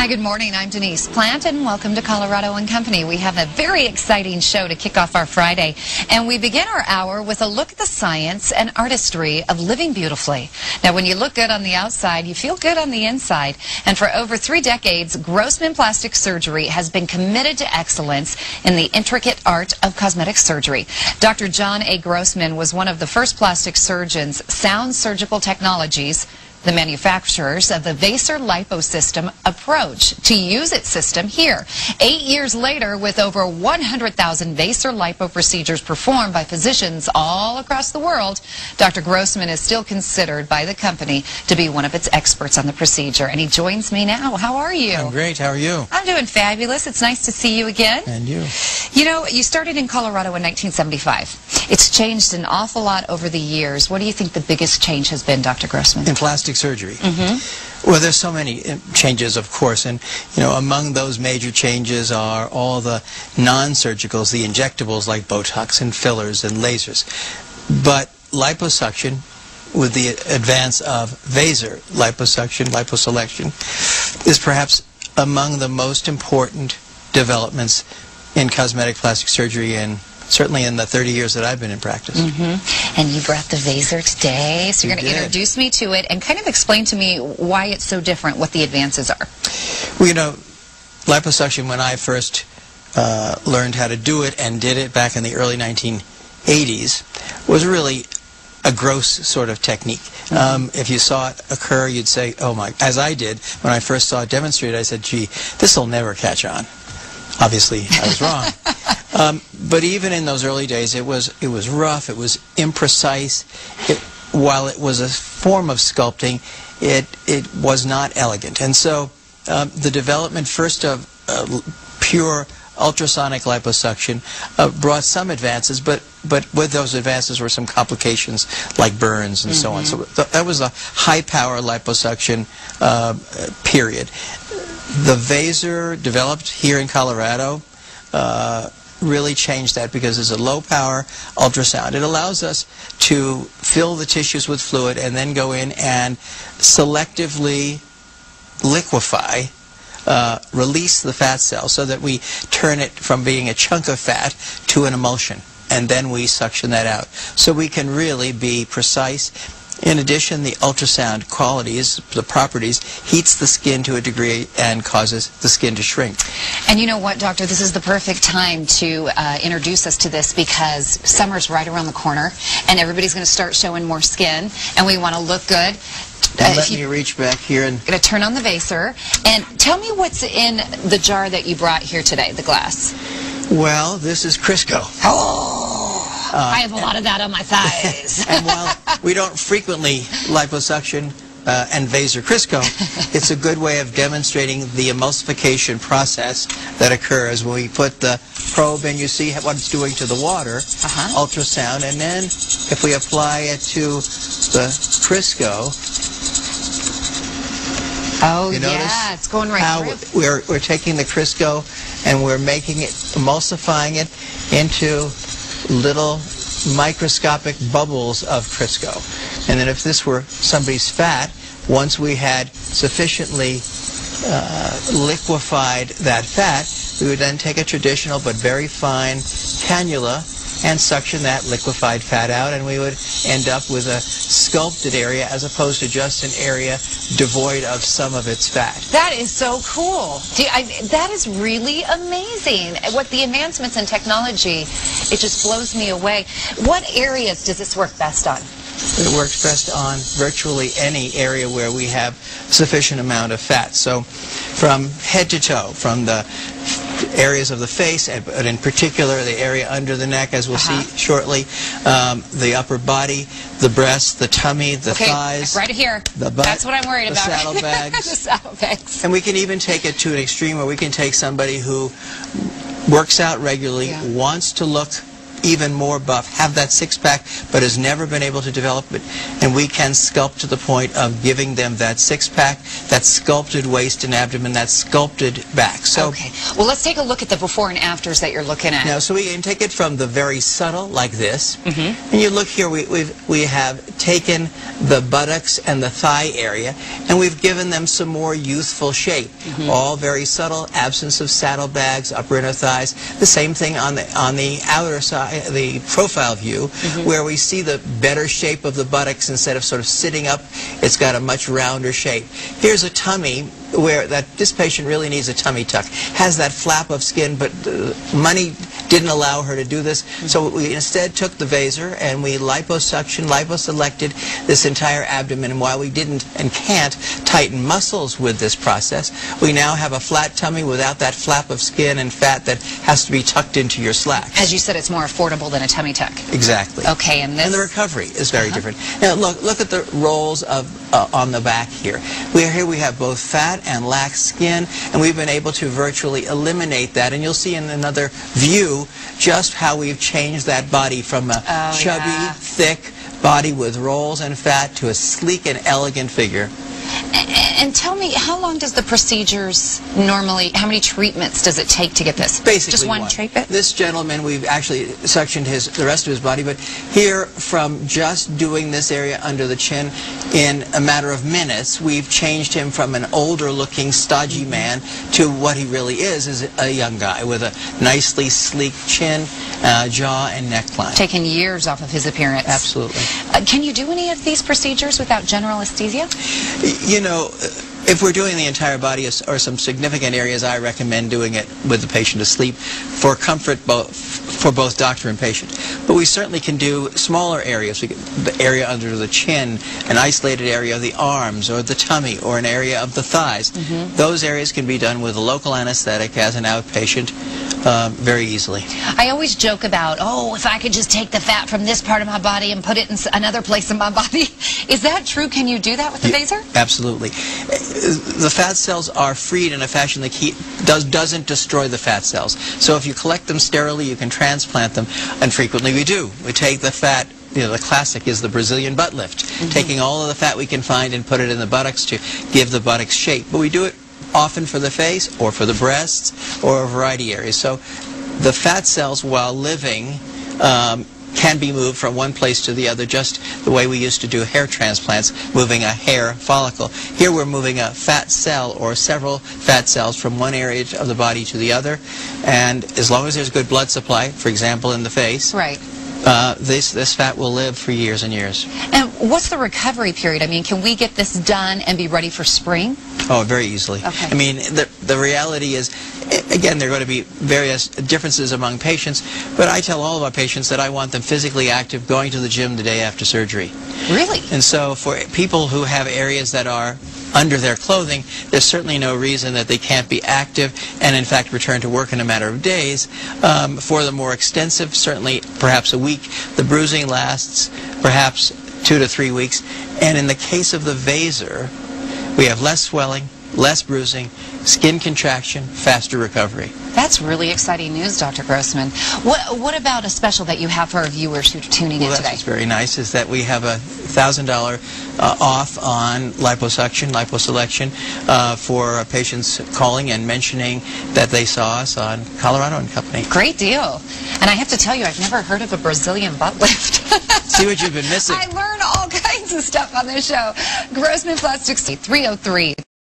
Hi, good morning. I'm Denise Plant, and welcome to Colorado & Company. We have a very exciting show to kick off our Friday, and we begin our hour with a look at the science and artistry of living beautifully. Now, when you look good on the outside, you feel good on the inside, and for over 3 decades, Grossman Plastic Surgery has been committed to excellence in the intricate art of cosmetic surgery. Dr. John A. Grossman was one of the first plastic surgeons. Sound Surgical Technologies, the manufacturers of the VASER Lipo System, approach to use its system here. 8 years later, with over 100,000 VASER Lipo procedures performed by physicians all across the world, Dr. Grossman is still considered by the company to be one of its experts on the procedure. And he joins me now. How are you? I'm great. How are you? I'm doing fabulous. It's nice to see you again. And you? You know, you started in Colorado in 1975. It's changed an awful lot over the years. What do you think the biggest change has been, Dr. Grossman? In plastic surgery. Well, there's so many changes, of course, and among those major changes are all the non-surgicals, the injectables like Botox and fillers and lasers. But liposuction, with the advance of VASER liposuction, liposelection, is perhaps among the most important developments in cosmetic plastic surgery, and certainly in the 30 years that I've been in practice. And you brought the VASER today, so you're going to introduce me to it and kind of explain to me why it's so different, what the advances are. Well, liposuction, when I first learned how to do it and did it back in the early 1980s, was really a gross sort of technique. If you saw it occur, you'd say, oh my, as I did when I first saw it demonstrated, I said, gee, this will never catch on. Obviously, I was wrong. But even in those early days, it was rough, it was imprecise. While it was a form of sculpting, it was not elegant. And so the development first of pure ultrasonic liposuction brought some advances, but with those advances were some complications like burns and so on. So that was a high-power liposuction period. The VASER, developed here in Colorado, really changed that because it's a low-power ultrasound. It allows us to fill the tissues with fluid and then go in and selectively liquefy, release the fat cell so that we turn it from being a chunk of fat to an emulsion, and then we suction that out. So we can really be precise. In addition, the ultrasound qualities, the properties, heats the skin to a degree and causes the skin to shrink. And you know what, Doctor? This is the perfect time to introduce us to this, because summer's right around the corner and everybody's going to start showing more skin, and we want to look good. Let me reach back here and... I'm going to turn on the VASER. And tell me what's in the jar that you brought here today, the glass. Well, this is Crisco. I have a lot of that on my thighs. And while we don't frequently liposuction and VASER Crisco, it's a good way of demonstrating the emulsification process that occurs when we put the probe in. You see what it's doing to the water, ultrasound, and then if we apply it to the Crisco, yeah, it's going right through. We're taking the Crisco and we're making it, emulsifying it into little microscopic bubbles of Crisco. And then if this were somebody's fat, once we had sufficiently liquefied that fat, we would then take a traditional but very fine cannula and suction that liquefied fat out, and we would end up with a sculpted area as opposed to just an area devoid of some of its fat. That is so cool. That is really amazing. What the advancements in technology, it just blows me away. What areas does this work best on? It works best on virtually any area where we have sufficient amount of fat. So from head to toe, from the areas of the face, but in particular the area under the neck, as we'll see shortly, the upper body, the breasts, the tummy, the thighs. Right here. The butt. That's what I'm worried about. The saddlebags. The saddlebags. And we can even take it to an extreme where we can take somebody who works out regularly, wants to look even more buff, have that six-pack, but has never been able to develop it, and we can sculpt to the point of giving them that six-pack, that sculpted waist and abdomen, that sculpted back. So, well, let's take a look at the before and afters that you're looking at. Now, so we can take it from the very subtle, like this, and you look here, we have taken the buttocks and the thigh area, and we've given them some more youthful shape. All very subtle, absence of saddlebags, upper inner thighs. The same thing on the outer side, the profile view, where we see the better shape of the buttocks instead of sort of sitting up. It's got a much rounder shape. Here's a tummy where this patient really needs a tummy tuck. Has that flap of skin, but money didn't allow her to do this. So we instead took the VASER and we liposuction, liposelected this entire abdomen. And while we didn't and can't tighten muscles with this process, we now have a flat tummy without that flap of skin and fat that has to be tucked into your slacks. As you said, it's more affordable than a tummy tuck. Exactly. Okay, and the recovery is very different. Now look at the rolls of on the back here. Here we have both fat and lax skin, and we've been able to virtually eliminate that. And you'll see in another view just how we've changed that body from a chubby, thick body with rolls and fat to a sleek and elegant figure. And tell me, how long does the procedures normally, how many treatments does it take to get this? Basically just one treatment? This gentleman, we've actually sectioned the rest of his body, but here from just doing this area under the chin in a matter of minutes, we've changed him from an older looking stodgy man to what he really is a young guy with a nicely sleek chin, jaw and neckline. Taken years off of his appearance. Absolutely. Can you do any of these procedures without general anesthesia? You know, if we're doing the entire body or some significant areas, I recommend doing it with the patient asleep for comfort for both doctor and patient. But we certainly can do smaller areas, the area under the chin, an isolated area of the arms or the tummy or an area of the thighs. Those areas can be done with a local anesthetic as an outpatient very easily. I always joke about, oh, if I could just take the fat from this part of my body and put it in another place in my body. Is that true? Can you do that with the VASER? Absolutely. The fat cells are freed in a fashion that doesn't destroy the fat cells. So if you collect them sterilely, you can transplant them, and frequently we do. We take the fat. You know, the classic is the Brazilian butt lift, taking all of the fat we can find and put it in the buttocks to give the buttocks shape. But we do it often for the face or for the breasts or a variety of areas. So the fat cells, while living, can be moved from one place to the other, just the way we used to do hair transplants, moving a hair follicle. Here we're moving a fat cell or several fat cells from one area of the body to the other, and as long as there's good blood supply, for example in the face, right. This fat will live for years and years. And what's the recovery period? I mean, can we get this done and be ready for spring? Oh, very easily. Okay. I mean, the reality is, again, there are going to be various differences among patients, but I tell all of our patients that I want them physically active, going to the gym the day after surgery. Really? And so for people who have areas that are under their clothing, there's certainly no reason that they can't be active and in fact return to work in a matter of days. For the more extensive, certainly perhaps a week. The bruising lasts perhaps 2 to 3 weeks. And in the case of the VASER, we have less swelling, less bruising, skin contraction, faster recovery. That's really exciting news, Dr. Grossman. What about a special that you have for our viewers who are tuning in today? Well, that's very nice, is that we have a $1,000 off on liposuction, liposelection for patients calling and mentioning that they saw us on Colorado and Company. Great deal. And I have to tell you, I've never heard of a Brazilian butt lift. See what you've been missing. I learn all kinds of stuff on this show. Grossman Plastic Surgery, 303.